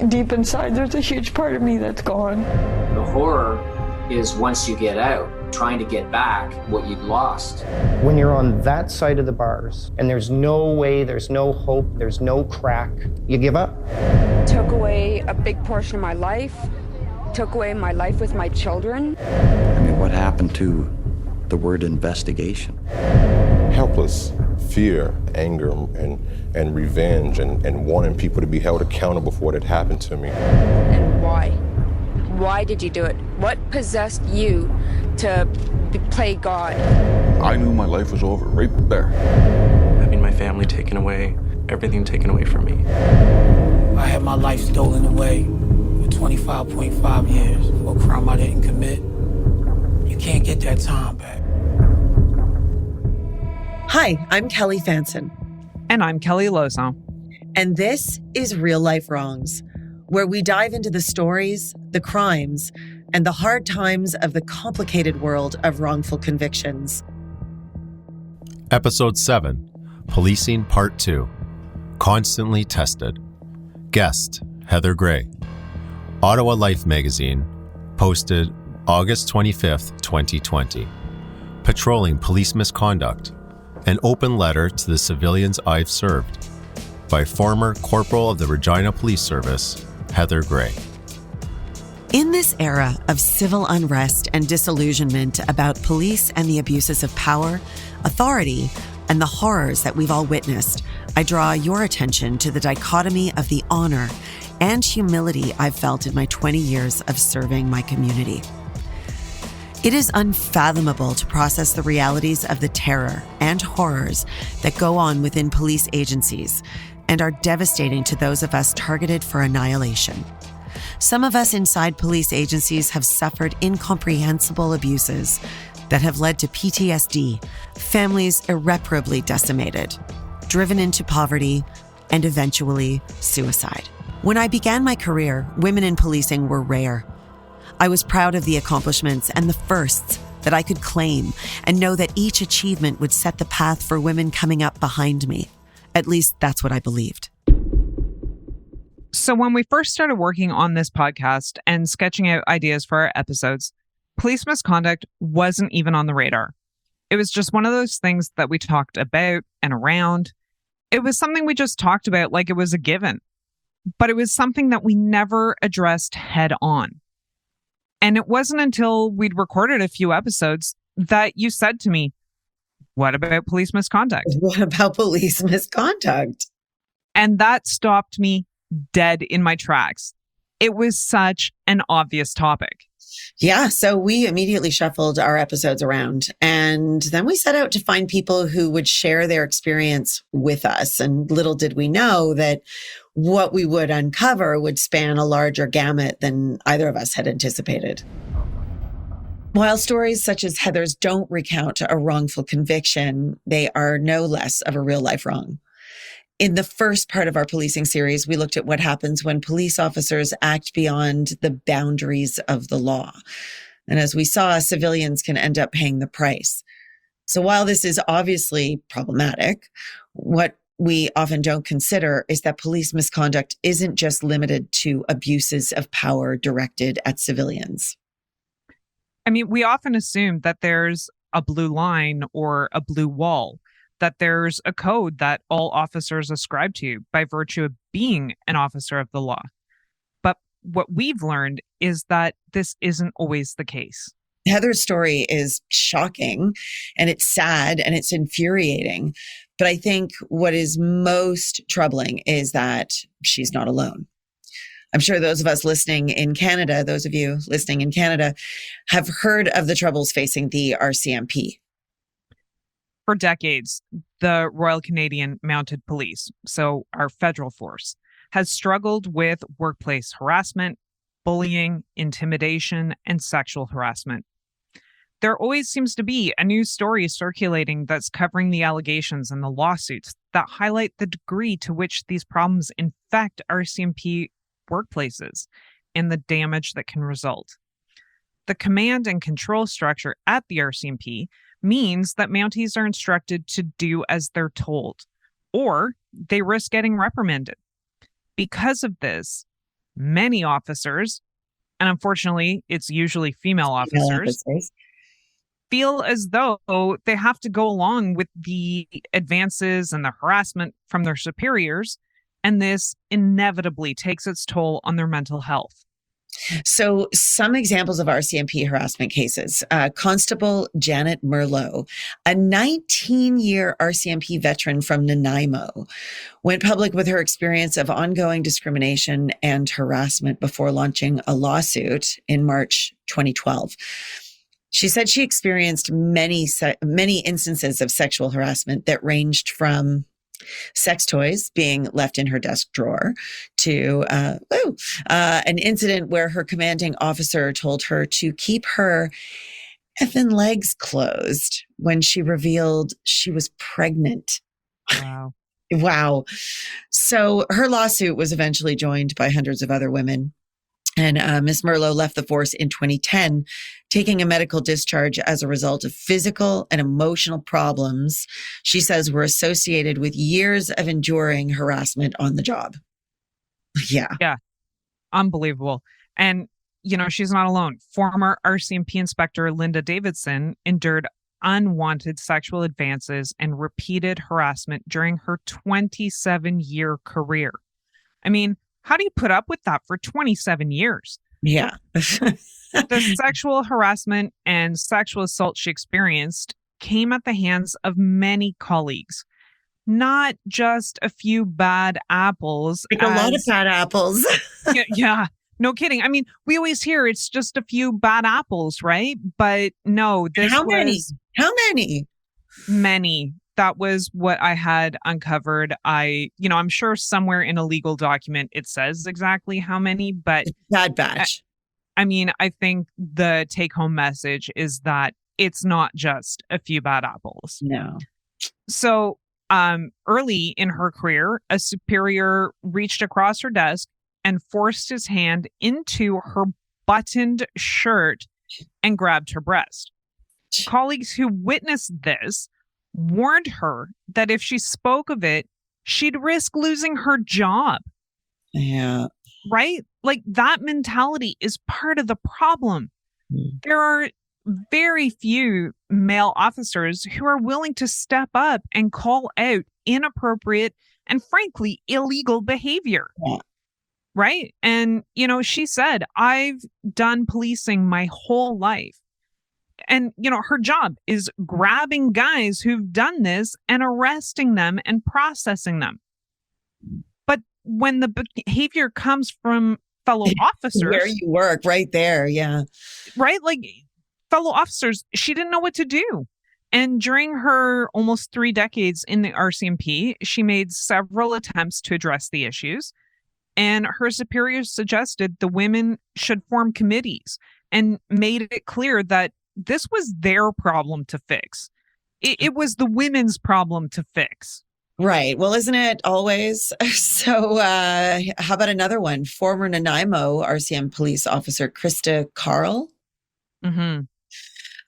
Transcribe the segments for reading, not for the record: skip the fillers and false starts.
deep inside, there's a huge part of me that's gone. The horror is once you get out, trying to get back what you'd lost. When you're on that side of the bars and there's no way, there's no hope, there's no crack, you give up. Took away a big portion of my life, took away my life with my children. I mean, what happened to the word investigation? Helpless, fear, anger, and revenge, and wanting people to be held accountable for what had happened to me. And why? Why did you do it? What possessed you to play God? I knew my life was over right there. Having my family taken away, everything taken away from me. I had my life stolen away for 25.5 years for a crime I didn't commit. You can't get that time back. Hi, I'm Kelly Fanson. And I'm Kelly Lozon. And this is Real Life Wrongs, where we dive into the stories, the crimes, and the hard times of the complicated world of wrongful convictions. Episode 7, Policing Part 2, Constantly Tested. Guest, Heather Gray. Ottawa Life magazine, posted August 25th, 2020. Patrolling Police Misconduct, an open letter to the civilians I've served, by former Corporal of the Regina Police Service, Heather Gray. In this era of civil unrest and disillusionment about police and the abuses of power, authority, and the horrors that we've all witnessed, I draw your attention to the dichotomy of the honor and humility I've felt in my 20 years of serving my community. It is unfathomable to process the realities of the terror and horrors that go on within police agencies and are devastating to those of us targeted for annihilation. Some of us inside police agencies have suffered incomprehensible abuses that have led to PTSD, families irreparably decimated, driven into poverty, and eventually suicide. When I began my career, women in policing were rare. I was proud of the accomplishments and the firsts that I could claim and know that each achievement would set the path for women coming up behind me. At least that's what I believed. So when we first started working on this podcast and sketching out ideas for our episodes, police misconduct wasn't even on the radar. It was just one of those things that we talked about and around. It was something we just talked about like it was a given, but it was something that we never addressed head on. And it wasn't until we'd recorded a few episodes that you said to me, "What about police misconduct?" What about police misconduct? And that stopped me dead in my tracks. It was such an obvious topic. Yeah, so we immediately shuffled our episodes around, and then we set out to find people who would share their experience with us. And little did we know that what we would uncover would span a larger gamut than either of us had anticipated. While stories such as Heather's don't recount a wrongful conviction, they are no less of a real life wrong. In the first part of our policing series, we looked at what happens when police officers act beyond the boundaries of the law. And as we saw, civilians can end up paying the price. So while this is obviously problematic, what we often don't consider is that police misconduct isn't just limited to abuses of power directed at civilians. I mean, we often assume that there's a blue line or a blue wall, that there's a code that all officers ascribe to by virtue of being an officer of the law. But what we've learned is that this isn't always the case. Heather's story is shocking, and it's sad, and it's infuriating. But I think what is most troubling is that she's not alone. I'm sure those of us listening in Canada, those of you listening in Canada, have heard of the troubles facing the RCMP. For decades, the Royal Canadian Mounted Police, so our federal force, has struggled with workplace harassment, bullying, intimidation, and sexual harassment. There always seems to be a new story circulating that's covering the allegations and the lawsuits that highlight the degree to which these problems infect RCMP workplaces and the damage that can result. The command and control structure at the RCMP means that Mounties are instructed to do as they're told, or they risk getting reprimanded. Because of this, many officers, and unfortunately, it's usually female officers, feel as though they have to go along with the advances and the harassment from their superiors, and this inevitably takes its toll on their mental health. So some examples of RCMP harassment cases. Constable Janet Merlot, a 19-year RCMP veteran from Nanaimo, went public with her experience of ongoing discrimination and harassment before launching a lawsuit in March 2012. She said she experienced many instances of sexual harassment that ranged from sex toys being left in her desk drawer to an incident where her commanding officer told her to keep her effing legs closed when she revealed she was pregnant. Wow. Wow. So her lawsuit was eventually joined by hundreds of other women. And Miss Merlot left the force in 2010, taking a medical discharge as a result of physical and emotional problems she says were associated with years of enduring harassment on the job. Yeah. Yeah. Unbelievable. And, you know, she's not alone. Former RCMP Inspector Linda Davidson endured unwanted sexual advances and repeated harassment during her 27-year career. I mean, how do you put up with that for 27 years? Yeah. The sexual harassment and sexual assault she experienced came at the hands of many colleagues, not just a few bad apples. Like a lot of bad apples. Yeah. No kidding. I mean, we always hear it's just a few bad apples, right? But no, this How many? was How many? many. That was what I had uncovered. I'm sure somewhere in a legal document it says exactly how many, but Bad batch. I mean, I think the take-home message is that it's not just a few bad apples. No. So, early in her career, a superior reached across her desk and forced his hand into her buttoned shirt and grabbed her breast. Colleagues who witnessed this warned her that if she spoke of it, she'd risk losing her job. Yeah. Right? Like, that mentality is part of the problem. There are very few male officers who are willing to step up and call out inappropriate and frankly illegal behavior. Yeah. Right? And, you know, she said, I've done policing my whole life. And, you know, her job is grabbing guys who've done this and arresting them and processing them. But when the behavior comes from fellow officers, Where you work, right there. Yeah. right? Like, fellow officers, she didn't know what to do. And during her almost 3 decades in the RCMP, she made several attempts to address the issues. And her superiors suggested the women should form committees and made it clear that this was their problem to fix. It was the women's problem to fix. Right. Well, isn't it always? So how about another one? Former Nanaimo RCM police officer Krista Carl. Mm-hmm.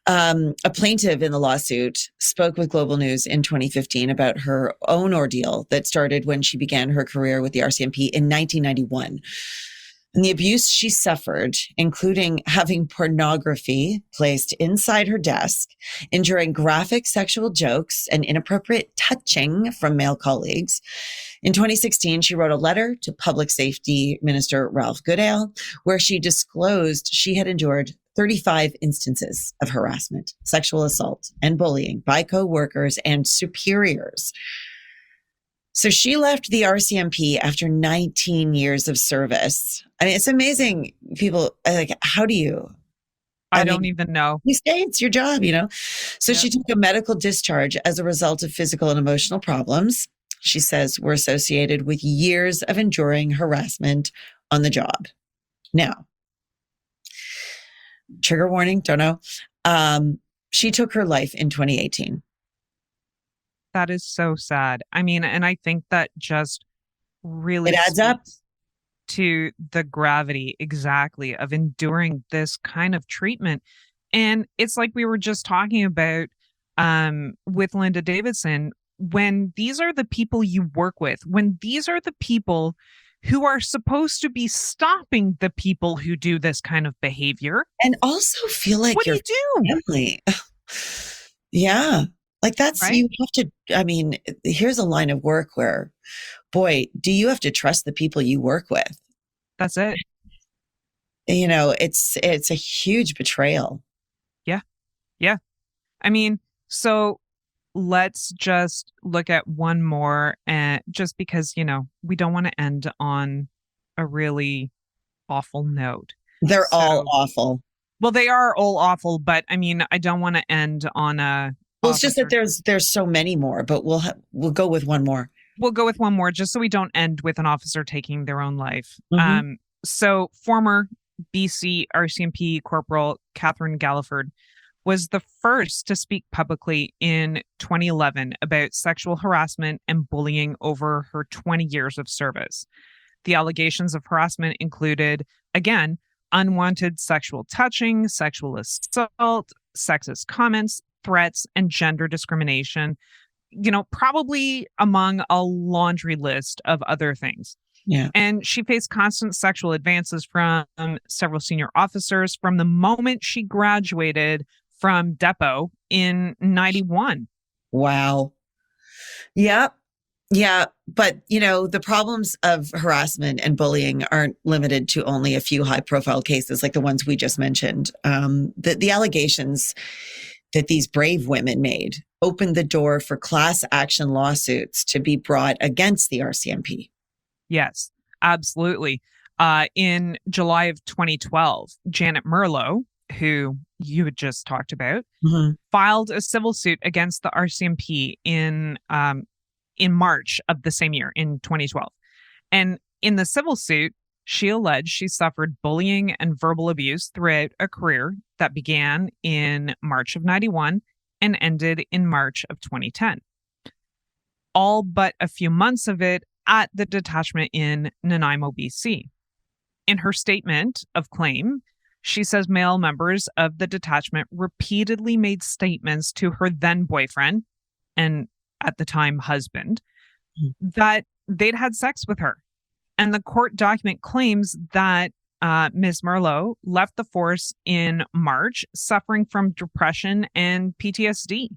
A plaintiff in the lawsuit spoke with Global News in 2015 about her own ordeal that started when she began her career with the RCMP in 1991. And the abuse she suffered, including having pornography placed inside her desk, enduring graphic sexual jokes and inappropriate touching from male colleagues. In 2016, she wrote a letter to Public Safety Minister Ralph Goodale, where she disclosed she had endured 35 instances of harassment, sexual assault, and bullying by co-workers and superiors. So she left the RCMP after 19 years of service. I mean, it's amazing. People like, how do you? I don't even know. You stay, it's your job, you know? So she took a medical discharge as a result of physical and emotional problems. She says were associated with years of enduring harassment on the job. Now, trigger warning, don't know. She took her life in 2018. That is so sad. I mean, and I think that just really It adds up to the gravity exactly of enduring this kind of treatment. And it's like we were just talking about with Linda Davidson, when these are the people you work with, when these are the people who are supposed to be stopping the people who do this kind of behavior. And also feel like what do your you do? family. Yeah. Like that's, Right? you have to, I mean, here's a line of work where, boy, do you have to trust the people you work with? That's it. You know, it's a huge betrayal. Yeah. I mean, so let's just look at one more, and just because, you know, we don't want to end on a really awful note. They're all awful. Well, they are all awful, but I mean, I don't want to end on a. Well, it's just that there's so many more, but we'll go with one more. We'll go with one more just so we don't end with an officer taking their own life. Mhm. So former BC RCMP Corporal Catherine Galliford was the first to speak publicly in 2011 about sexual harassment and bullying over her 20 years of service. The allegations of harassment included, again, unwanted sexual touching, sexual assault, sexist comments, threats, and gender discrimination, you know, probably among a laundry list of other things. Yeah. And she faced constant sexual advances from several senior officers from the moment she graduated from Depot in 91. Wow. Yeah. Yeah. But, you know, the problems of harassment and bullying aren't limited to only a few high profile cases like the ones we just mentioned. The allegations that these brave women made opened the door for class action lawsuits to be brought against the RCMP. Yes, absolutely. In July of 2012, Janet Merlo, who you had just talked about, filed a civil suit against the RCMP in March of the same year, in 2012. And in the civil suit, she alleged she suffered bullying and verbal abuse throughout a career that began in March of 91 and ended in March of 2010. All but a few months of it at the detachment in Nanaimo, BC. In her statement of claim, she says male members of the detachment repeatedly made statements to her then boyfriend, and at the time husband, that they'd had sex with her. And the court document claims that Ms. Merlo left the force in March, suffering from depression and PTSD.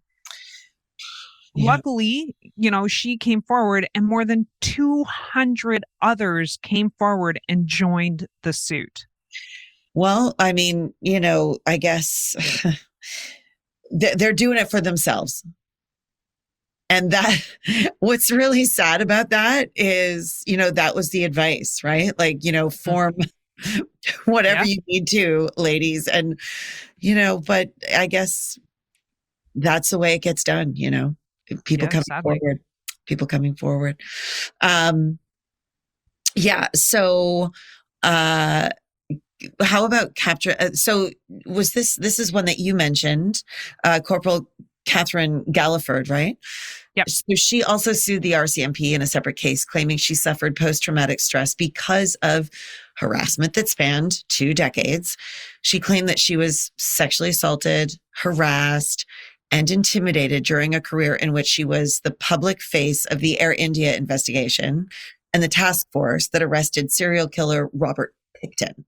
Yeah. Luckily, you know, she came forward and more than 200 others came forward and joined the suit. Well, I mean, you know, I guess they're doing it for themselves. And that, what's really sad about that is, you know, that was the advice, right? Like, you know, form whatever you need to, ladies. And, you know, but I guess that's the way it gets done, you know, people coming forward. Yeah. So, how about capture? So this is one that you mentioned, Corporal Catherine Galliford, right? Yep. So she also sued the RCMP in a separate case, claiming she suffered post-traumatic stress because of harassment that spanned 2 decades. She claimed that she was sexually assaulted, harassed, and intimidated during a career in which she was the public face of the Air India investigation and the task force that arrested serial killer Robert Pickton.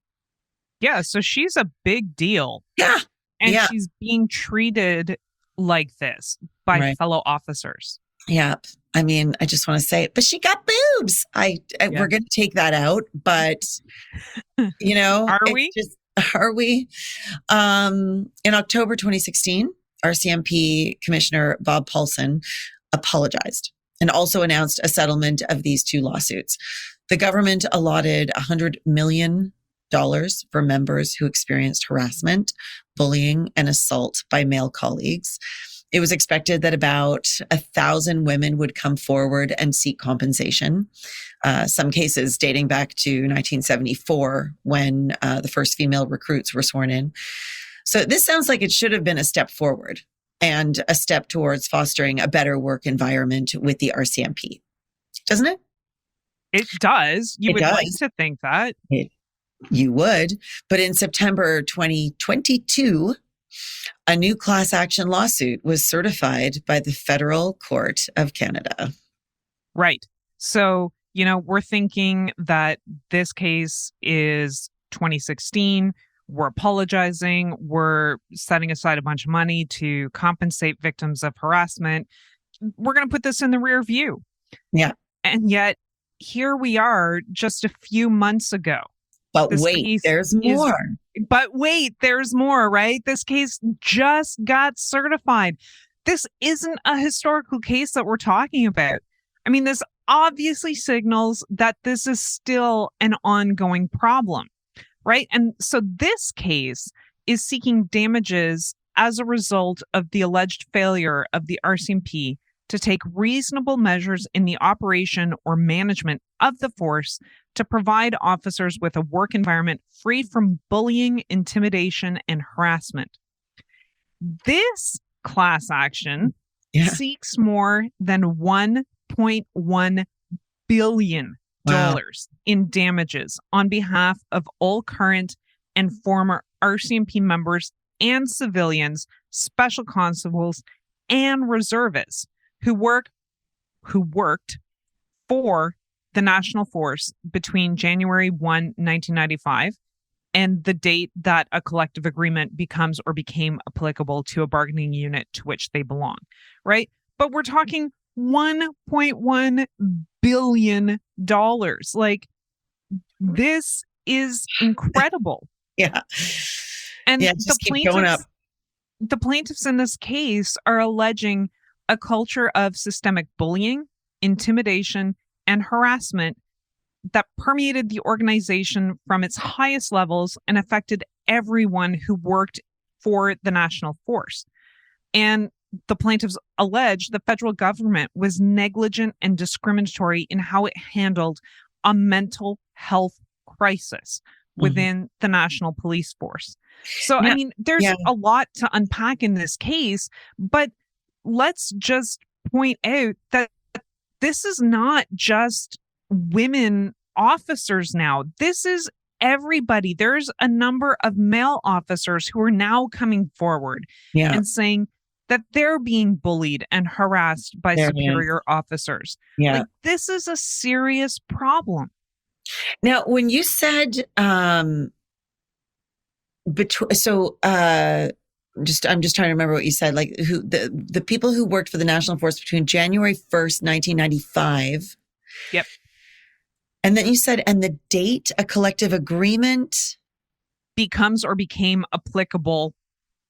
Yeah, so she's a big deal. Yeah. And she's being treated like this by fellow officers. Yeah. I mean, I just want to say it, but she got boobs. We're going to take that out, but you know, are we? In October 2016, RCMP Commissioner Bob Paulson apologized and also announced a settlement of these 2 lawsuits. The government allotted $100 million for members who experienced harassment, bullying, and assault by male colleagues. It was expected that about 1,000 women would come forward and seek compensation. Some cases dating back to 1974 when the first female recruits were sworn in. So this sounds like it should have been a step forward and a step towards fostering a better work environment with the RCMP. Doesn't it? It does. You would like to think that. You would. But in September 2022, a new class action lawsuit was certified by the Federal Court of Canada. Right. So we're thinking that this case is 2016. We're apologizing. We're setting aside a bunch of money to compensate victims of harassment. We're going to put this in the rear view. Yeah. And yet here we are just a few months ago. But wait, there's more. But wait, there's more, right? This case just got certified. This isn't a historical case that we're talking about. I mean, this obviously signals that this is still an ongoing problem, right? And so this case is seeking damages as a result of the alleged failure of the RCMP to take reasonable measures in the operation or management of the force to provide officers with a work environment free from bullying, intimidation, and harassment. This class action seeks more than $1.1 billion in damages on behalf of all current and former RCMP members and civilians, special constables, and reservists who worked for the National Force between January 1, 1995 and the date that a collective agreement becomes or became applicable to a bargaining unit to which they belong, right? But we're talking $1.1 billion. Like, this is incredible. Yeah. And just keep going up. The plaintiffs in this case are alleging a culture of systemic bullying, intimidation, and harassment that permeated the organization from its highest levels and affected everyone who worked for the National Force. And the plaintiffs allege the federal government was negligent and discriminatory in how it handled a mental health crisis within the National Police Force. So, I mean, there's a lot to unpack in this case, but let's just point out that this is not just women officers now. This is everybody. There's a number of male officers who are now coming forward and saying that they're being bullied and harassed by superior officers. Yeah. Like, this is a serious problem. Now, when you said, I'm just trying to remember what you said, like who the people who worked for the National Force between January 1st, 1995. Yep. And then you said, and the date a collective agreement becomes or became applicable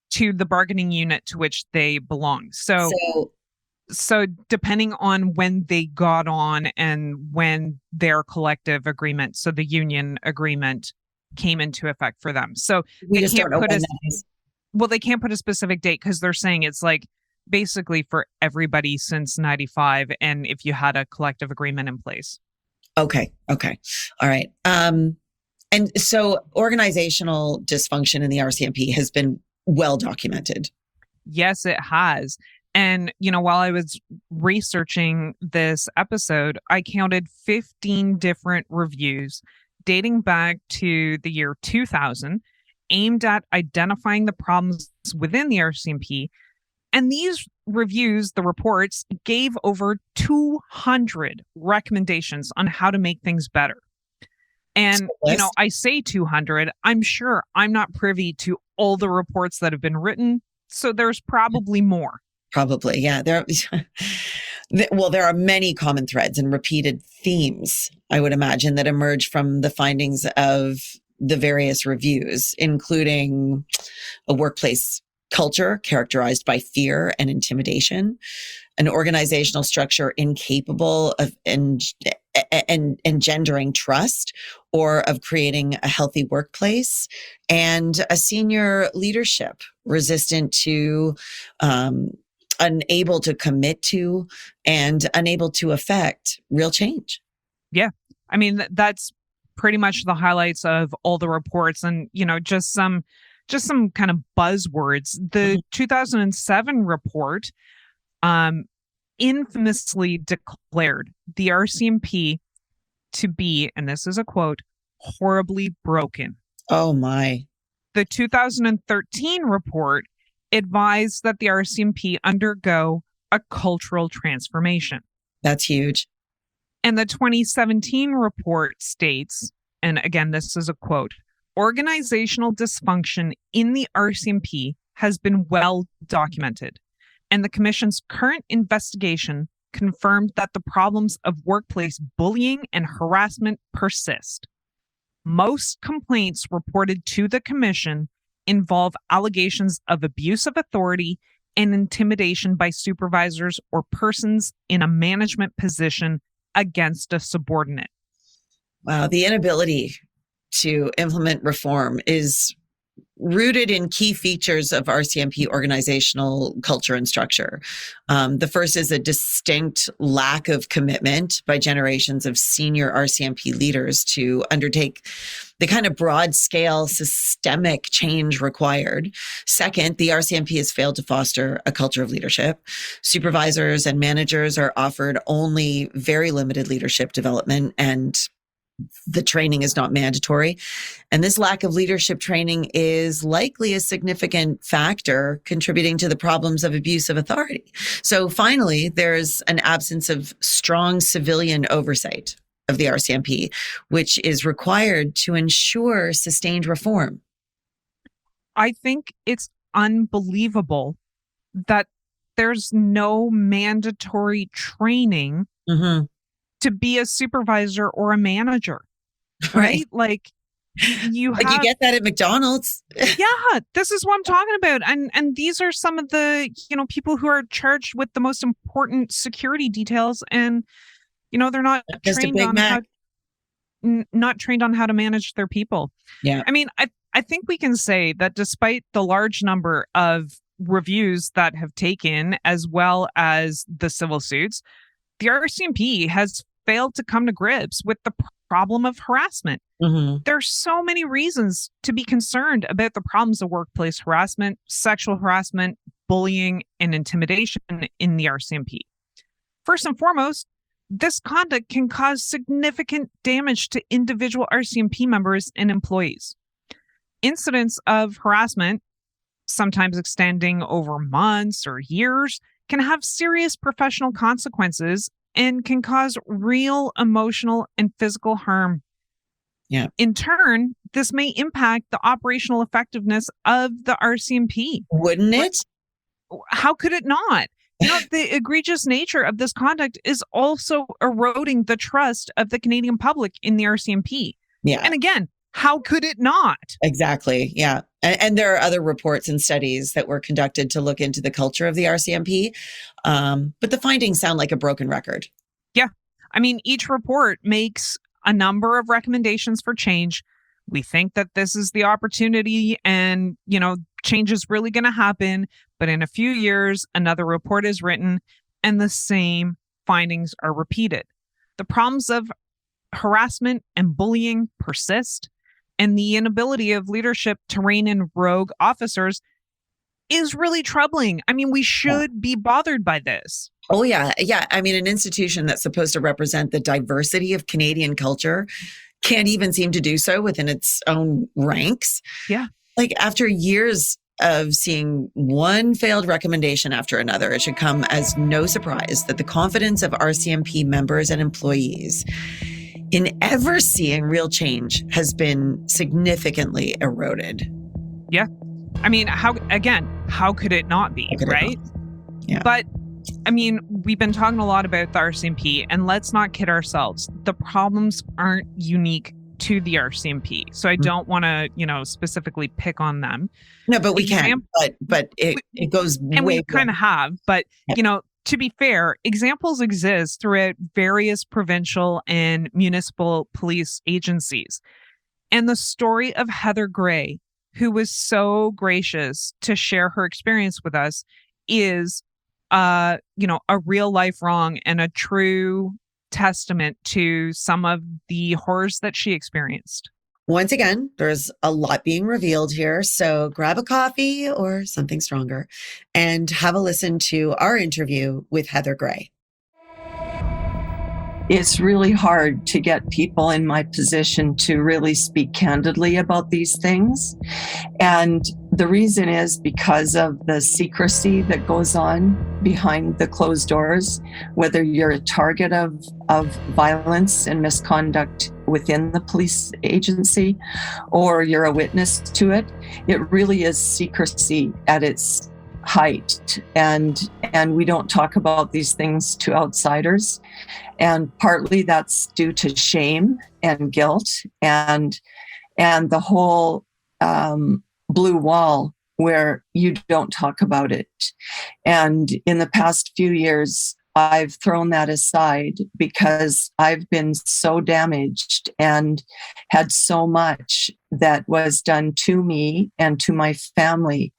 to the bargaining unit to which they belong. So depending on when they got on and when their collective agreement, so the union agreement, came into effect for them. So we just don't know when that is. Well, they can't put a specific date because they're saying it's like basically for everybody since 95 and if you had a collective agreement in place. Okay. All right. And so organizational dysfunction in the RCMP has been well documented. Yes, it has. And, while I was researching this episode, I counted 15 different reviews dating back to the year 2000, aimed at identifying the problems within the RCMP. And these reviews, the reports, gave over 200 recommendations on how to make things better. And, I say 200, I'm sure I'm not privy to all the reports that have been written. So there's probably more. Probably, yeah. There are many common threads and repeated themes, I would imagine, that emerge from the findings of the various reviews, including a workplace culture characterized by fear and intimidation, an organizational structure incapable of engendering trust or of creating a healthy workplace, and a senior leadership resistant to, unable to commit to, and unable to affect real change. Yeah. I mean, that's pretty much the highlights of all the reports, and, just some kind of buzzwords. The 2007 report infamously declared the RCMP to be, and this is a quote, horribly broken. Oh my. The 2013 report advised that the RCMP undergo a cultural transformation. That's huge. And the 2017 report states, and again, this is a quote, organizational dysfunction in the RCMP has been well documented, and the Commission's current investigation confirmed that the problems of workplace bullying and harassment persist. Most complaints reported to the Commission involve allegations of abuse of authority and intimidation by supervisors or persons in a management position against a subordinate. Wow, the inability to implement reform is rooted in key features of RCMP organizational culture and structure. The first is a distinct lack of commitment by generations of senior RCMP leaders to undertake the kind of broad-scale systemic change required. Second, the RCMP has failed to foster a culture of leadership. Supervisors and managers are offered only very limited leadership development, and the training is not mandatory. And this lack of leadership training is likely a significant factor contributing to the problems of abuse of authority. So finally, there's an absence of strong civilian oversight of the RCMP, which is required to ensure sustained reform. I think it's unbelievable that there's no mandatory training to be a supervisor or a manager, right? Like you have, you get that at McDonald's. Yeah, this is what I'm talking about. And these are some of the, people who are charged with the most important security details, and they're not trained on not trained on how to manage their people. Yeah. I mean, I think we can say that despite the large number of reviews that have taken, as well as the civil suits, the RCMP has failed to come to grips with the problem of harassment. There's so many reasons to be concerned about the problems of workplace harassment, sexual harassment, bullying, and intimidation in the RCMP. First and foremost, this conduct can cause significant damage to individual RCMP members and employees. Incidents of harassment, sometimes extending over months or years, can have serious professional consequences and can cause real emotional and physical harm. Yeah. In turn, this may impact the operational effectiveness of the RCMP. Wouldn't it? How could it not? The egregious nature of this conduct is also eroding the trust of the Canadian public in the RCMP. Yeah. And again, how could it not? Exactly. Yeah. And there are other reports and studies that were conducted to look into the culture of the RCMP. But the findings sound like a broken record. Yeah. I mean, each report makes a number of recommendations for change. We think that this is the opportunity and, change is really going to happen. But in a few years, another report is written and the same findings are repeated. The problems of harassment and bullying persist, and the inability of leadership to rein in rogue officers is really troubling. I mean, we should be bothered by this. Oh, yeah. Yeah. I mean, an institution that's supposed to represent the diversity of Canadian culture can't even seem to do so within its own ranks. Yeah. Like after years of seeing one failed recommendation after another, it should come as no surprise that the confidence of RCMP members and employees in ever seeing real change has been significantly eroded. Yeah. I mean, how could it not be, right? Yeah. But I mean, we've been talking a lot about the RCMP, and let's not kid ourselves. The problems aren't unique to the RCMP. So I don't want to, specifically pick on them. No, but we can. But it goes and way we kind of have. But, to be fair, examples exist throughout various provincial and municipal police agencies. And the story of Heather Gray, who was so gracious to share her experience with us, is, a real life wrong and a true testament to some of the horrors that she experienced. Once again, there's a lot being revealed here. So grab a coffee or something stronger and have a listen to our interview with Heather Gray. It's really hard to get people in my position to really speak candidly about these things. And The reason is because of the secrecy that goes on behind the closed doors, whether you're a target of violence and misconduct within the police agency or you're a witness to it. It really is secrecy at its height, and we don't talk about these things to outsiders, and partly that's due to shame and guilt and the whole blue wall where you don't talk about it. And in the past few years, I've thrown that aside because I've been so damaged and had so much that was done to me and to my family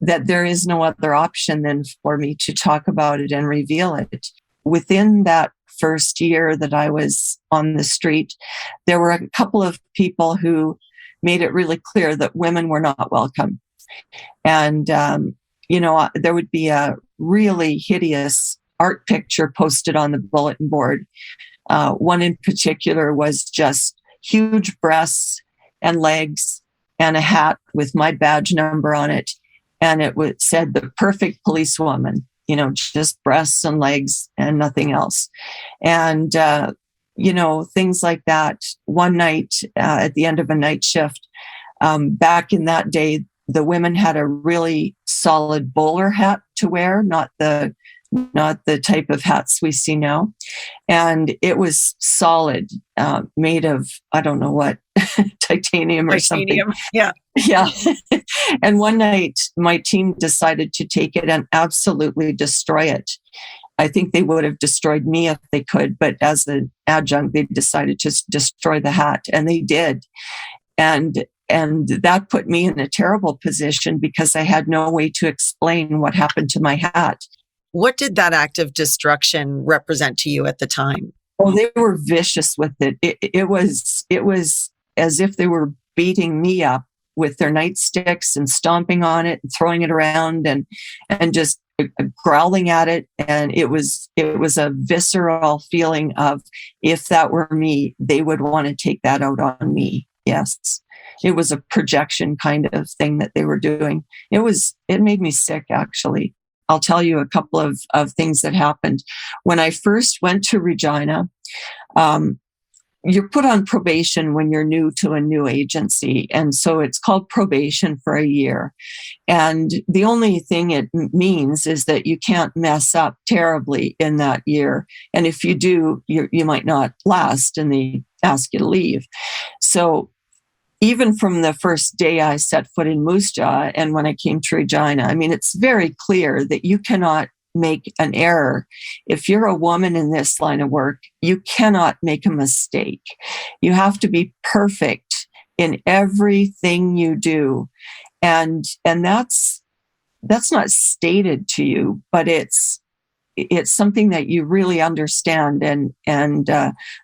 that there is no other option than for me to talk about it and reveal it. Within that first year that I was on the street, there were a couple of people who made it really clear that women were not welcome. And, there would be a really hideous art picture posted on the bulletin board. One in particular was just huge breasts and legs and a hat with my badge number on it. And it said the perfect policewoman, just breasts and legs and nothing else. And, things like that. One night at the end of a night shift, back in that day, the women had a really solid bowler hat to wear, not the type of hats we see now. And it was solid, made of, I don't know what, titanium or something. Yeah. Yeah. And one night my team decided to take it and absolutely destroy it. I think they would have destroyed me if they could, but as an adjunct, they decided to destroy the hat, and they did. And that put me in a terrible position because I had no way to explain what happened to my hat. What did that act of destruction represent to you at the time? Oh, they were vicious with it. It was as if they were beating me up with their nightsticks and stomping on it and throwing it around and just growling at it. And it was a visceral feeling of, if that were me, they would want to take that out on me. Yes. It was a projection kind of thing that they were doing. It made me sick, actually. I'll tell you a couple of things that happened. When I first went to Regina, you're put on probation when you're new to a new agency. And so it's called probation for a year. And the only thing it means is that you can't mess up terribly in that year. And if you do, you might not last, and they ask you to leave. So even from the first day I set foot in Moose Jaw and when I came to Regina, I mean, it's very clear that you cannot make an error. If you're a woman in this line of work, you cannot make a mistake. You have to be perfect in everything you do. And that's not stated to you, but it's something that you really understand and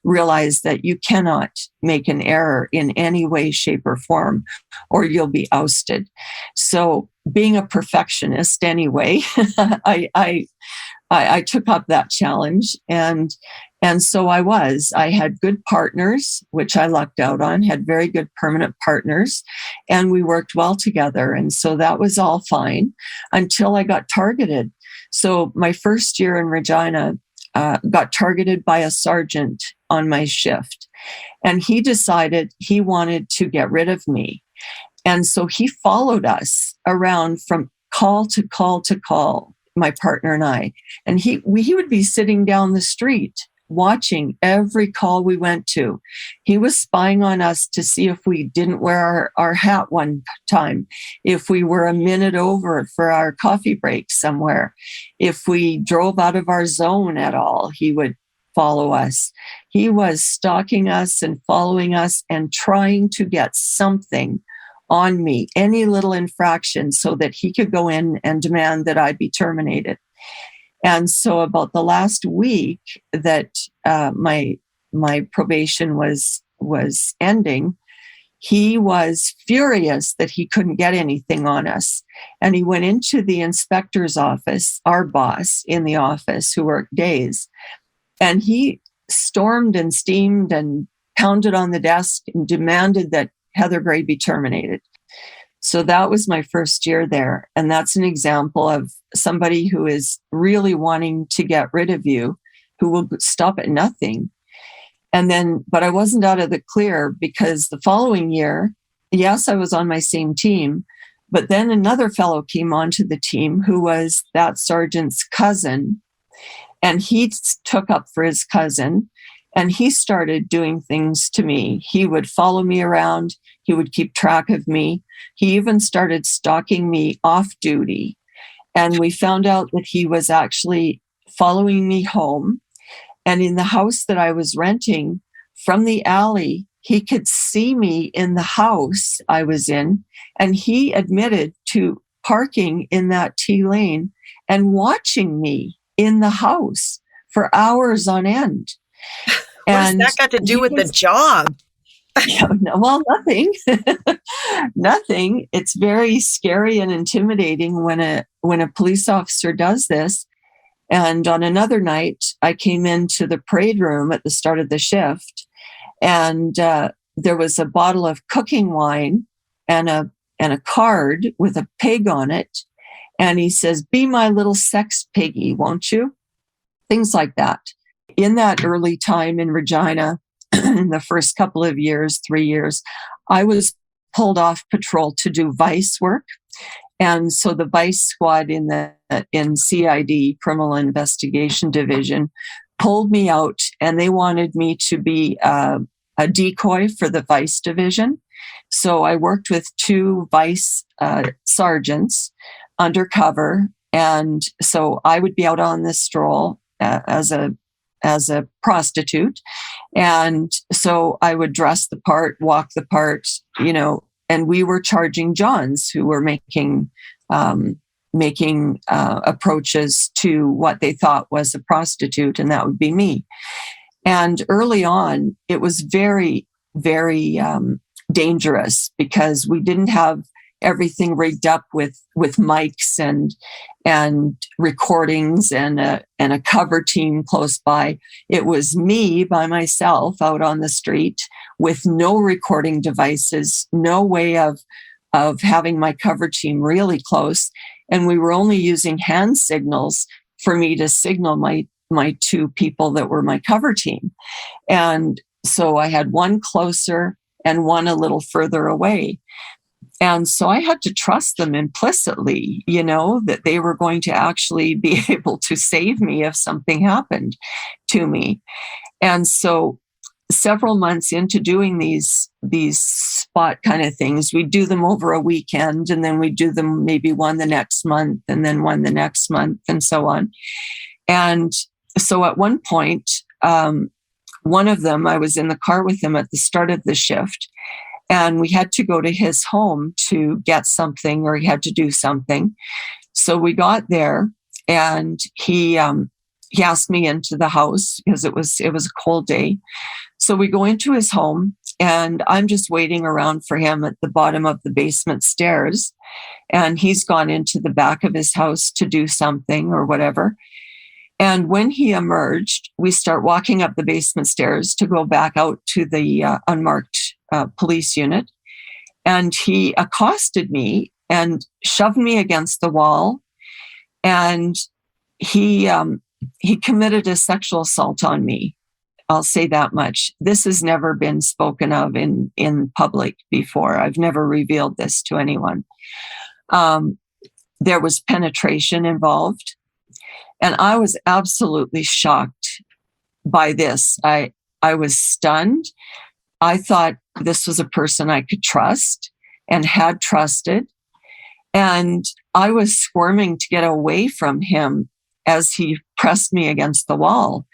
realize that you cannot make an error in any way, shape, or form, or you'll be ousted. So being a perfectionist anyway, I took up that challenge, and so I had good partners, which I lucked out on, had very good permanent partners, and we worked well together. And so that was all fine until I got targeted. So my first year in Regina, got targeted by a sergeant on my shift, and he decided he wanted to get rid of me. And so he followed us around from call to call to call, my partner and I, and he would be sitting down the street watching every call we went to. He was spying on us to see if we didn't wear our hat one time, if we were a minute over for our coffee break somewhere, if we drove out of our zone at all, he would follow us. He was stalking us and following us and trying to get something on me, any little infraction, so that he could go in and demand that I be terminated. And so about the last week that my probation was ending, he was furious that he couldn't get anything on us. And he went into the inspector's office, our boss in the office who worked days, and he stormed and steamed and pounded on the desk and demanded that Heather Gray be terminated. So that was my first year there. And that's an example of somebody who is really wanting to get rid of you, who will stop at nothing. And then, but I wasn't out of the clear, because the following year, yes, I was on my same team, but then another fellow came onto the team who was that sergeant's cousin. And he took up for his cousin, and he started doing things to me. He would follow me around. He would keep track of me. He even started stalking me off duty. And we found out that he was actually following me home. And in the house that I was renting, from the alley, he could see me in the house I was in. And he admitted to parking in that T lane and watching me in the house for hours on end. What does that got to do with the job? Well, nothing. Nothing. It's very scary and intimidating when a police officer does this. And on another night, I came into the parade room at the start of the shift, and there was a bottle of cooking wine and a card with a pig on it. And he says, "Be my little sex piggy, won't you?" Things like that. In that early time in Regina, in the first couple of years, 3 years, I was pulled off patrol to do vice work. And so the vice squad in CID, Criminal Investigation Division, pulled me out, and they wanted me to be a decoy for the vice division. So I worked with 2 vice sergeants undercover. And so I would be out on this stroll as a prostitute. And so I would dress the part, walk the part, and we were charging Johns who were making approaches to what they thought was a prostitute, and that would be me. And early on, it was very, very dangerous, because we didn't have everything rigged up with mics and recordings and a cover team close by. It was me by myself out on the street with no recording devices, no way of having my cover team really close. And we were only using hand signals for me to signal my 2 people that were my cover team. And so I had one closer and one a little further away. And so I had to trust them implicitly, that they were going to actually be able to save me if something happened to me. And so several months into doing these spot kind of things, we do them over a weekend, and then we do them maybe one the next month, and then one the next month, and so on. And so at one point, one of them, I was in the car with him at the start of the shift, and we had to go to his home to get something, or he had to do something. So we got there, and he asked me into the house because it was a cold day. So we go into his home, and I'm just waiting around for him at the bottom of the basement stairs. And he's gone into the back of his house to do something or whatever. And when he emerged, we start walking up the basement stairs to go back out to the unmarked police unit. And he accosted me and shoved me against the wall. And he committed a sexual assault on me. I'll say that much. This has never been spoken of in public before. I've never revealed this to anyone. There was penetration involved. And I was absolutely shocked by this. I was stunned. I thought this was a person I could trust and had trusted. And I was squirming to get away from him as he pressed me against the wall.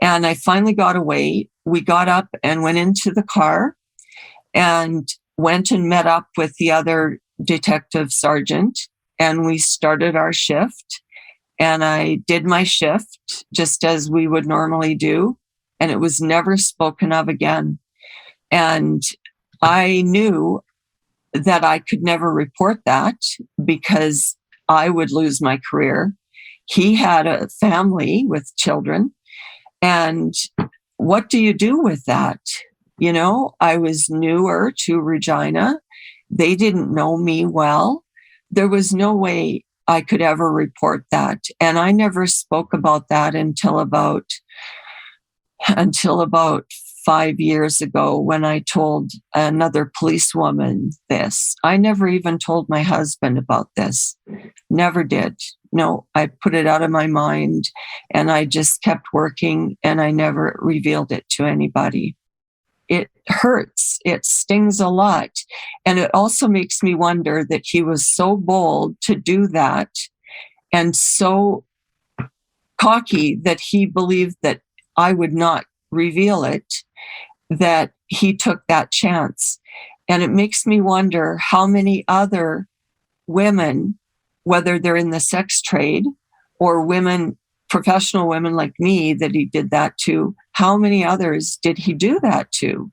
And I finally got away. We got up and went into the car and went and met up with the other detective sergeant. And we started our shift. And I did my shift just as we would normally do. And it was never spoken of again. And I knew that I could never report that because I would lose my career. He had a family with children. And what do you do with that? I was newer to Regina, They didn't know me well. There was no way I could ever report that. And I never spoke about that until about 5 years ago when I told another policewoman this. I never even told my husband about this. Never did. No, I put it out of my mind and I just kept working and I never revealed it to anybody. It hurts. It stings a lot. And it also makes me wonder that he was so bold to do that and so cocky that he believed that I would not reveal it, that he took that chance. And it makes me wonder how many other women, whether they're in the sex trade or women, professional women like me that he did that to, how many others did he do that to?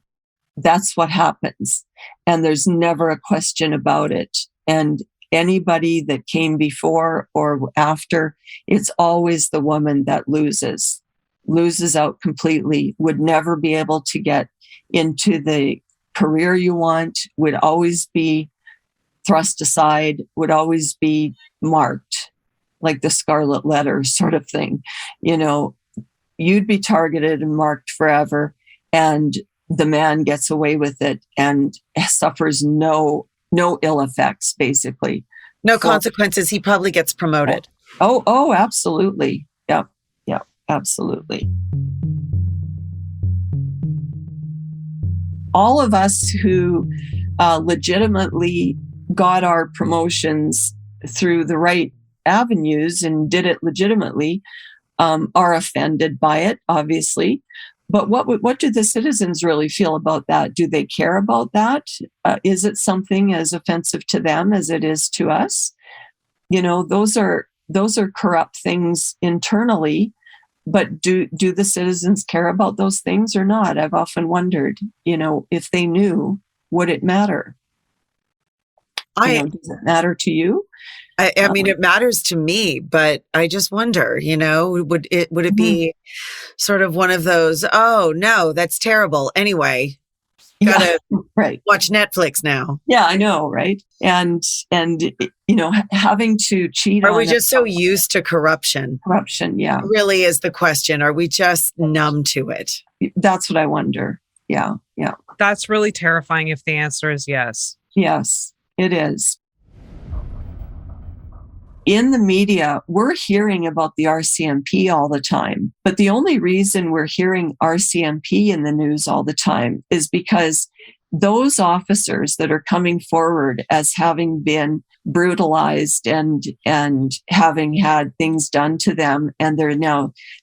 That's what happens. And there's never a question about it. And anybody that came before or after, it's always the woman that loses out completely, would never be able to get into the career you want, would always be thrust aside, would always be marked like the scarlet letter sort of thing. You know, you'd be targeted and marked forever, and the man gets away with it and suffers no ill effects, basically. No consequences. He probably gets promoted. Oh, absolutely. Yep, absolutely. All of us who legitimately got our promotions through the right avenues and did it legitimately are offended by it, obviously. But what do the citizens really feel about that? Do they care about that? Is it something as offensive to them as it is to us? You know, those are corrupt things internally. But do the citizens care about those things or not? I've often wondered, you know, if they knew, would it matter? Does it matter to you? I mean, it matters to me, but I just wonder, you know, would it be sort of one of those, oh no, that's terrible. Anyway, gotta watch Netflix now. Yeah, I know, right? And you know, having to cheat. Are we just so used to corruption? Corruption, yeah. Really is the question. Are we just numb to it? That's what I wonder. Yeah. That's really terrifying if the answer is yes. Yes, it is. In the media, we're hearing about the RCMP all the time. But the only reason we're hearing RCMP in the news all the time is because those officers that are coming forward as having been brutalized and having had things done to them, and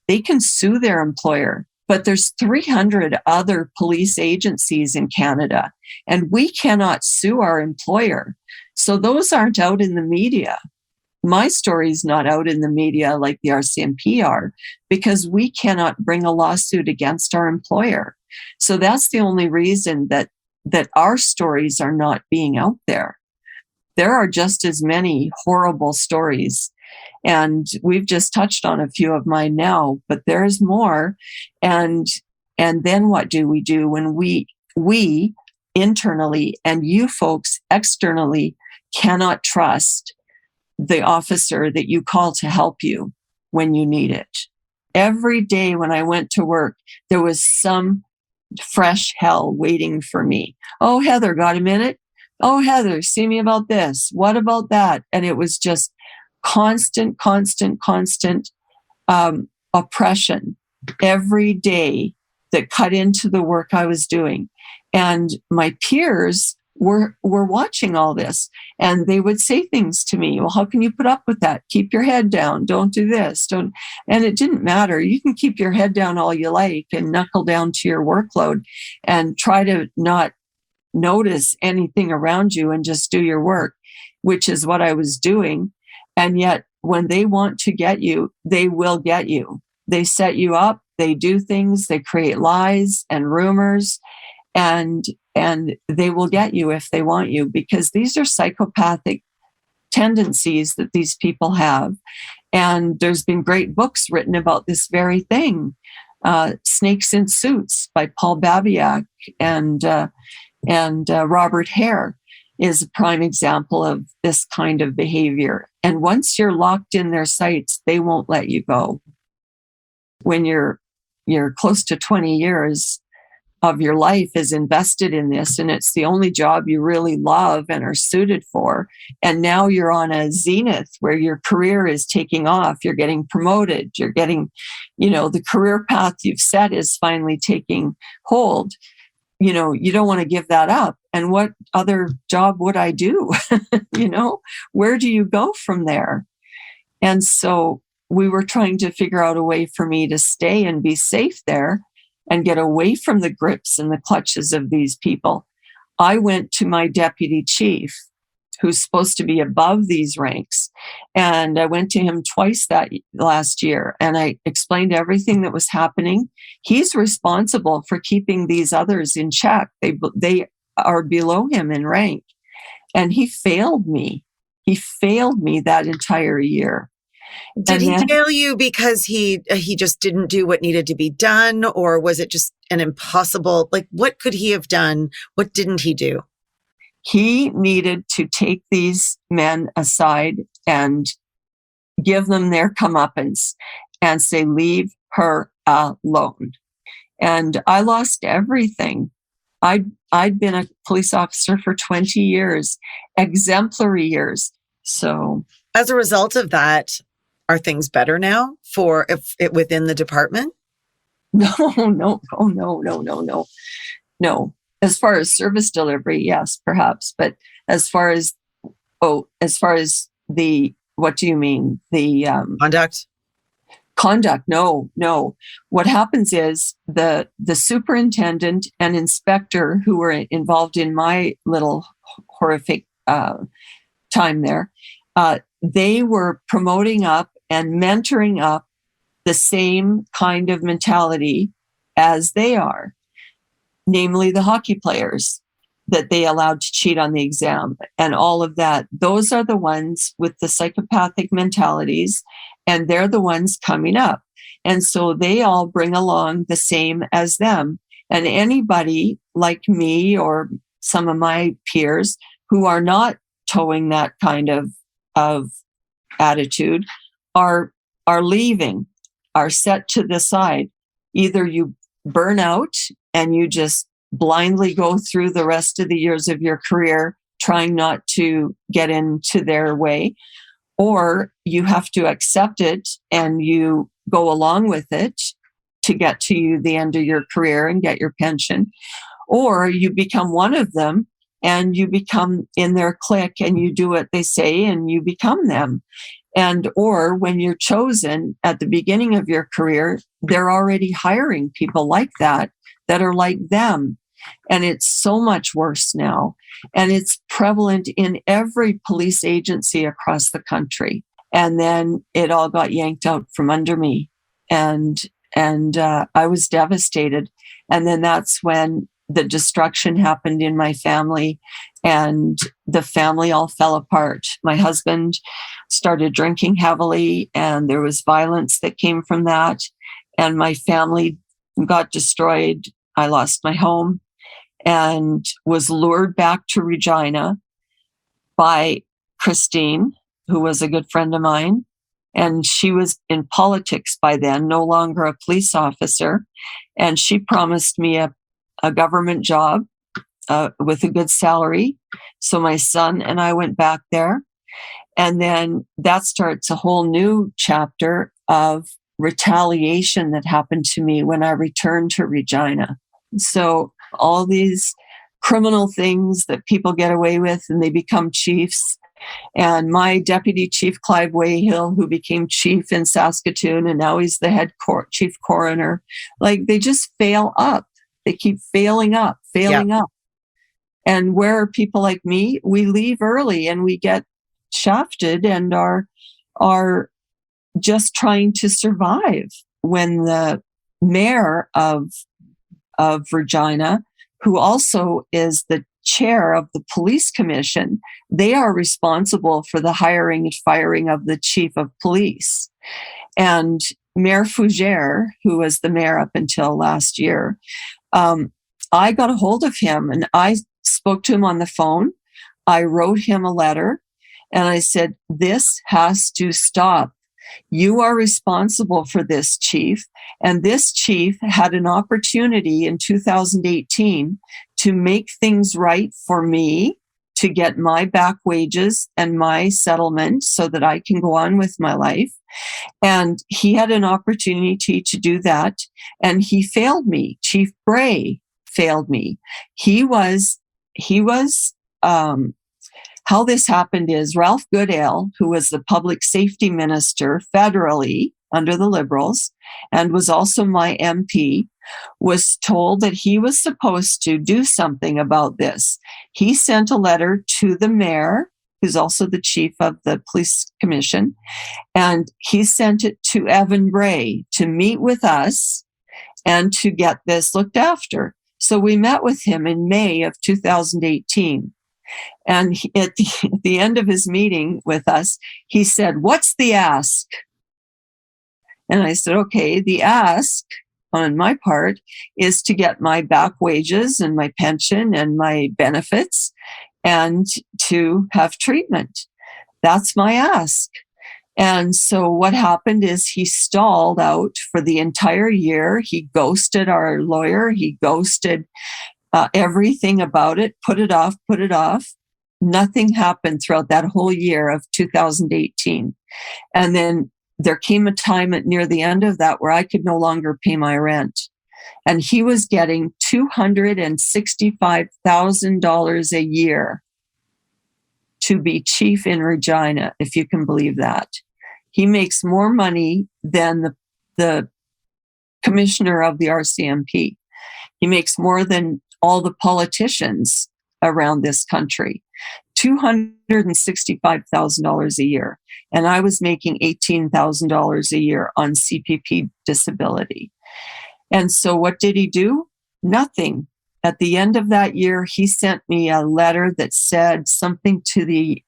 they can sue their employer. But there's 300 other police agencies in Canada, and we cannot sue our employer. So those aren't out in the media. My story's not out in the media like the RCMP are, because we cannot bring a lawsuit against our employer. So that's the only reason that our stories are not being out there. There are just as many horrible stories, and we've just touched on a few of mine now, but there's more. And then what do we do when we internally and you folks externally cannot trust the officer that you call to help you when you need it? Every day when I went to work, there was some fresh hell waiting for me. Oh, Heather, got a minute? Oh, Heather, see me about this. What about that? And it was just constant oppression every day that cut into the work I was doing. And my peers were watching all this, and they would say things to me. Well, how can you put up with that? Keep your head down. Don't do this. Don't. And it didn't matter. You can keep your head down all you like and knuckle down to your workload and try to not notice anything around you and just do your work, which is what I was doing. And yet when they want to get you, they will get you. They set you up. They do things. They create lies and rumors, and they will get you if they want you, because these are psychopathic tendencies that these people have. And there's been great books written about this very thing. Snakes in Suits by Paul Babiak and Robert Hare. is a prime example of this kind of behavior. And once you're locked in their sights, they won't let you go. When you're close to 20 years of your life is invested in this, and it's the only job you really love and are suited for. And now you're on a zenith where your career is taking off. You're getting promoted. You're getting, the career path you've set is finally taking hold. You don't want to give that up. And what other job would I do? Where do you go from there? And so we were trying to figure out a way for me to stay and be safe there and get away from the grips and the clutches of these people. I went to my deputy chief, who's supposed to be above these ranks, and I went to him twice that last year, and I explained everything that was happening. He's responsible for keeping these others in check. They are below him in rank, and he failed me. He failed me that entire year. Did he fail you because he just didn't do what needed to be done, or was it just an impossible, what could he have done? What didn't he do? He needed to take these men aside and give them their comeuppance and say, leave her alone. And I lost everything. I'd been a police officer for 20 years, exemplary years. So as a result of that, are things better now for within the department? No. As far as service delivery, yes, perhaps. But as far as the, what do you mean? The conduct? No. What happens is the superintendent and inspector who were involved in my little horrific time there, they were promoting up and mentoring up the same kind of mentality as they are, namely the hockey players that they allowed to cheat on the exam and all of that. Those are the ones with the psychopathic mentalities, and they're the ones coming up. And so they all bring along the same as them. And anybody like me or some of my peers who are not towing that kind of attitude are leaving, are set to the side. Either you burn out and you just blindly go through the rest of the years of your career trying not to get into their way, or you have to accept it and you go along with it to get to the end of your career and get your pension, or you become one of them and you become in their clique and you do what they say and you become them. And or when you're chosen at the beginning of your career, they're already hiring people like that are like them. And it's so much worse now. And it's prevalent in every police agency across the country. And then it all got yanked out from under me. And I was devastated. And then that's when the destruction happened in my family, and the family all fell apart. My husband started drinking heavily, and there was violence that came from that. And my family got destroyed. I lost my home and was lured back to Regina by Christine, who was a good friend of mine. And she was in politics by then, no longer a police officer. And she promised me a government job with a good salary. So my son and I went back there. And then that starts a whole new chapter of retaliation that happened to me when I returned to Regina. So all these criminal things that people get away with and they become chiefs. And my deputy chief, Clive Wayhill, who became chief in Saskatoon, and now he's the head chief coroner, they just fail up. They keep failing up. And where are people like me? We leave early and we get shafted and are just trying to survive, when the mayor of Regina, who also is the chair of the police commission, they are responsible for the hiring and firing of the chief of police. And Mayor Fougere, who was the mayor up until last year, I got a hold of him and I spoke to him on the phone. I wrote him a letter and I said, this has to stop. You are responsible for this, chief. And this chief had an opportunity in 2018 to make things right for me, to get my back wages and my settlement so that I can go on with my life. And he had an opportunity to do that. And he failed me. Chief Bray failed me. How this happened is Ralph Goodale, who was the public safety minister federally under the Liberals and was also my MP, was told that he was supposed to do something about this. He sent a letter to the mayor, who's also the chief of the police commission, and he sent it to Evan Bray to meet with us and to get this looked after. So we met with him in May of 2018. And at the end of his meeting with us, he said, "What's the ask?" And I said, okay, the ask on my part is to get my back wages and my pension and my benefits and to have treatment. That's my ask. And so what happened is he stalled out for the entire year. He ghosted our lawyer. He ghosted everything about it, put it off. Nothing happened throughout that whole year of 2018. And then there came a time near the end of that where I could no longer pay my rent. And he was getting $265,000 a year to be chief in Regina, if you can believe that. He makes more money than the commissioner of the RCMP. He makes more than all the politicians around this country. $265,000 a year. And I was making $18,000 a year on CPP disability. And so what did he do? Nothing. At the end of that year, he sent me a letter that said something to the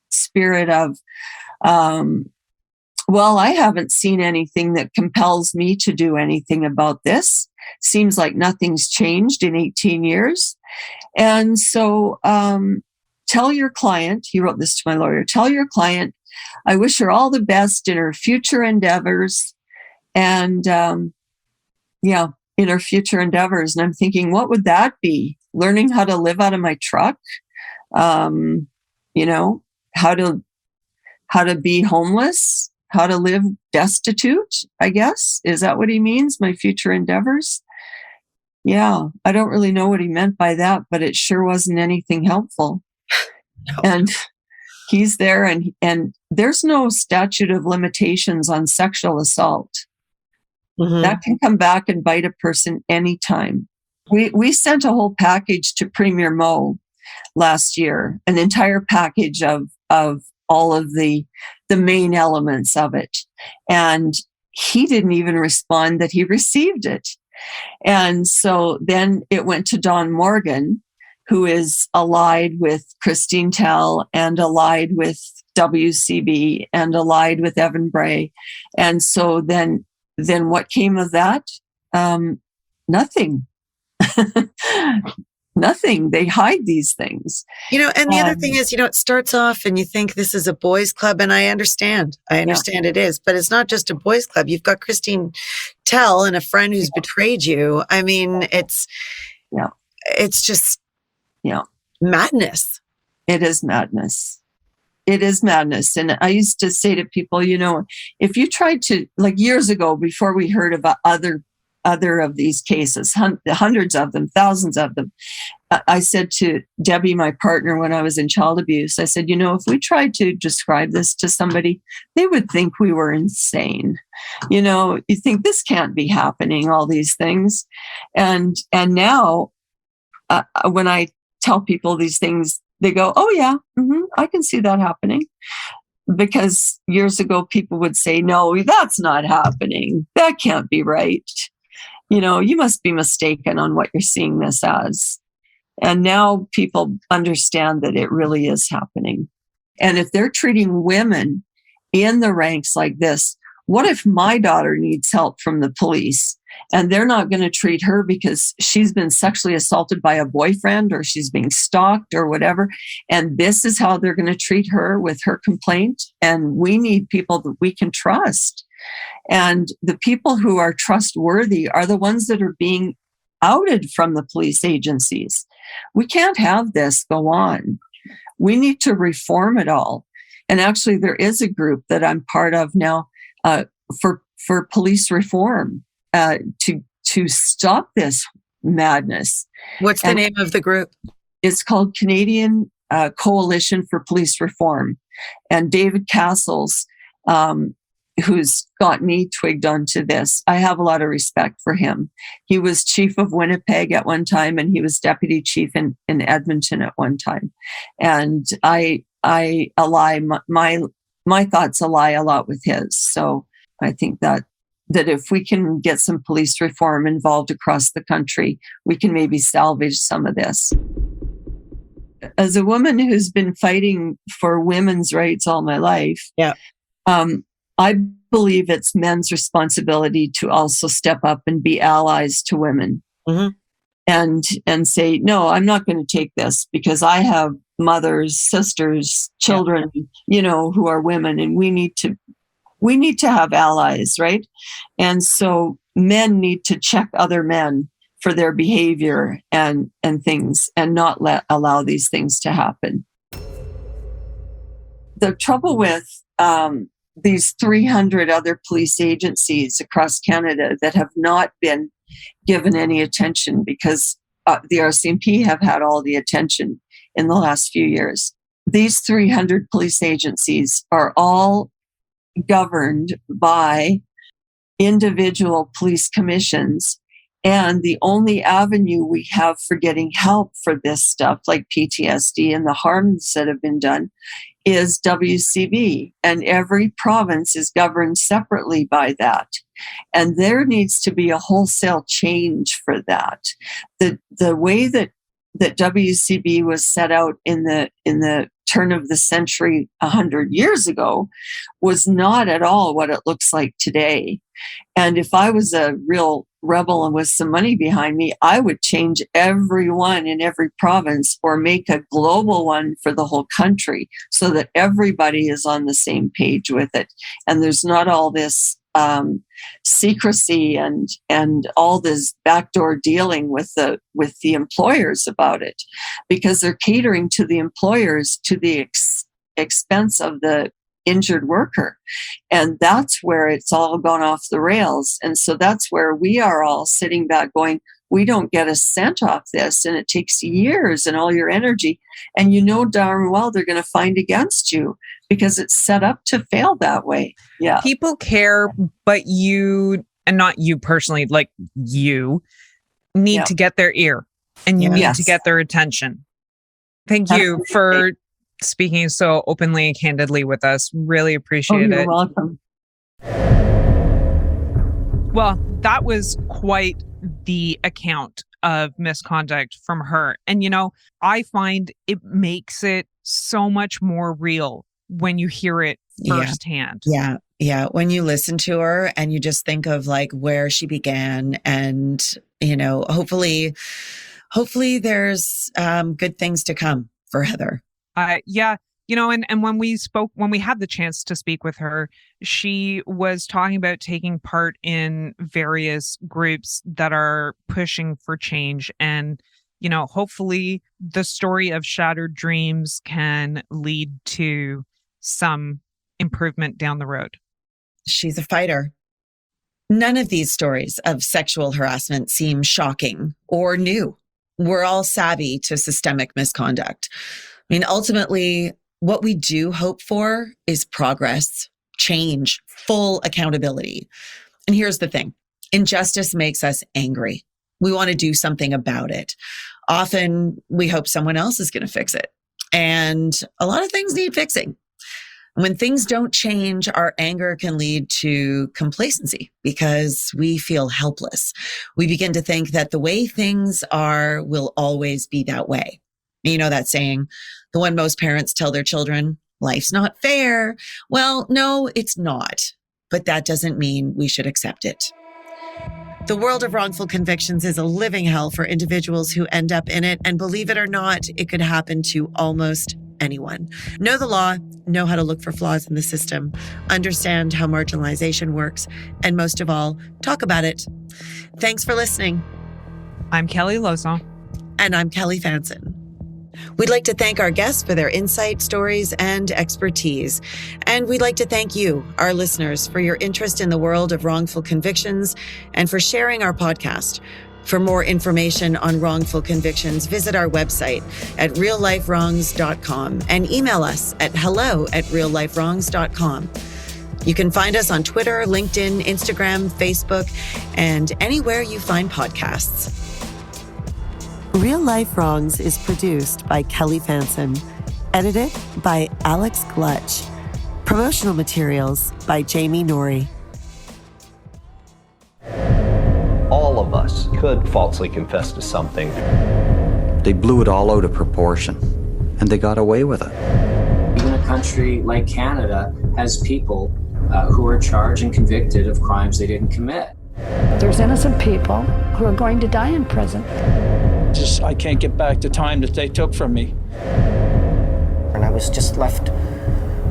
spirit of, well, I haven't seen anything that compels me to do anything about this. Seems like nothing's changed in 18 years. And so tell your client, he wrote this to my lawyer, tell your client, I wish her all the best in her future endeavors. And in her future endeavors. And I'm thinking, what would that be? Learning how to live out of my truck? How to be homeless? How to live destitute, I guess. Is that what he means? My future endeavors? Yeah, I don't really know what he meant by that, but it sure wasn't anything helpful. No. And he's there and there's no statute of limitations on sexual assault. Mm-hmm. That can come back and bite a person anytime. We sent a whole package to Premier Moe last year, an entire package of all of the main elements of it. And he didn't even respond that he received it. And so then it went to Don Morgan, who is allied with Christine Tell and allied with WCB and allied with Evan Bray. And so then what came of that? Nothing. Nothing. They hide these things. And the other thing is, it starts off and you think this is a boys' club, and I understand it is, but it's not just a boys' club. You've got Christine Tell and a friend who's betrayed you. I mean, it's just madness. It is madness. It is madness. And I used to say to people, if you tried to, like years ago, before we heard about other of these cases, hundreds of them, thousands of them, I said to Debbie, my partner, when I was in child abuse, I said, if we tried to describe this to somebody, they would think we were insane. You think this can't be happening, all these things. And now when I tell people these things, they go, oh yeah, I can see that happening. Because years ago, people would say, no, that's not happening. That can't be right. You must be mistaken on what you're seeing this as. And now people understand that it really is happening. And if they're treating women in the ranks like this, what if my daughter needs help from the police And they're not going to treat her because she's been sexually assaulted by a boyfriend or she's being stalked or whatever. And this is how they're going to treat her with her complaint. And we need people that we can trust. And the people who are trustworthy are the ones that are being outed from the police agencies. We can't have this go on. We need to reform it all. And actually, there is a group that I'm part of now for police reform to stop this madness. What's the name of the group? It's called Canadian Coalition for Police Reform. And David Castles, who's got me twigged onto this, I have a lot of respect for him. He was chief of Winnipeg at one time, and he was deputy chief in Edmonton at one time. And I ally, my thoughts ally a lot with his. So I think that if we can get some police reform involved across the country, we can maybe salvage some of this. As a woman who's been fighting for women's rights all my life, I believe it's men's responsibility to also step up and be allies to women, and say, no, I'm not going to take this because I have mothers, sisters, children, who are women, and we need to have allies, right? And so men need to check other men for their behavior and things, and not allow these things to happen. The trouble with these 300 other police agencies across Canada that have not been given any attention, because the RCMP have had all the attention in the last few years. These 300 police agencies are all governed by individual police commissions. And the only avenue we have for getting help for this stuff, like PTSD and the harms that have been done, is WCB. And every province is governed separately by that. And there needs to be a wholesale change for that. The way that WCB was set out in the turn of the century 100 years ago was not at all what it looks like today. And if I was a real rebel and with some money behind me, I would change everyone in every province or make a global one for the whole country so that everybody is on the same page with it. And there's not all this secrecy and all this backdoor dealing with the employers about it, because they're catering to the employers to the expense of the injured worker. And that's where it's all gone off the rails. And so that's where we are all sitting back going, we don't get a cent off this, and it takes years and all your energy. And you know darn well they're going to find against you because it's set up to fail that way. Yeah. People care, but you, and not you personally, like you need to get their ear, and you need to get their attention. Thank you for speaking so openly and candidly with us. Really appreciate it. You're welcome. Well, that was quite the account of misconduct from her. And, I find it makes it so much more real when you hear it firsthand. Yeah. When you listen to her and you just think of like where she began, and, hopefully there's good things to come for Heather. And when we had the chance to speak with her, she was talking about taking part in various groups that are pushing for change. And, hopefully the story of shattered dreams can lead to some improvement down the road. She's a fighter. None of these stories of sexual harassment seem shocking or new. We're all savvy to systemic misconduct. I mean, ultimately, what we do hope for is progress, change, full accountability. And here's the thing. Injustice makes us angry. We want to do something about it. Often we hope someone else is going to fix it. And a lot of things need fixing. When things don't change, our anger can lead to complacency because we feel helpless. We begin to think that the way things are will always be that way. You know that saying, the one most parents tell their children, life's not fair. Well, no, it's not. But that doesn't mean we should accept it. The world of wrongful convictions is a living hell for individuals who end up in it, and believe it or not, it could happen to almost anyone. Know the law, know how to look for flaws in the system, understand how marginalization works, and most of all, talk about it. Thanks for listening. I'm Kelly Lozon. And I'm Kelly Fanson. We'd like to thank our guests for their insight, stories, and expertise. And we'd like to thank you, our listeners, for your interest in the world of wrongful convictions and for sharing our podcast. For more information on wrongful convictions, visit our website at reallifewrongs.com and email us at hello@reallifewrongs.com. You can find us on Twitter, LinkedIn, Instagram, Facebook, and anywhere you find podcasts. Real Life Wrongs is produced by Kelly Fanson, edited by Alex Glutch, promotional materials by Jamie Norrie. All of us could falsely confess to something. They blew it all out of proportion, and they got away with it. Even a country like Canada has people who are charged and convicted of crimes they didn't commit. There's innocent people who are going to die in prison. I can't get back the time that they took from me. And I was just left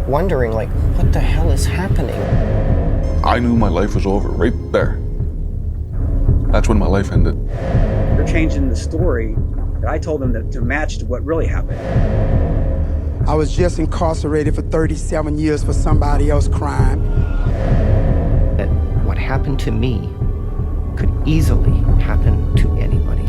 wondering, like, what the hell is happening? I knew my life was over right there. That's when my life ended. They're changing the story that I told them to match to what really happened. I was just incarcerated for 37 years for somebody else's crime. That what happened to me could easily happen to anybody.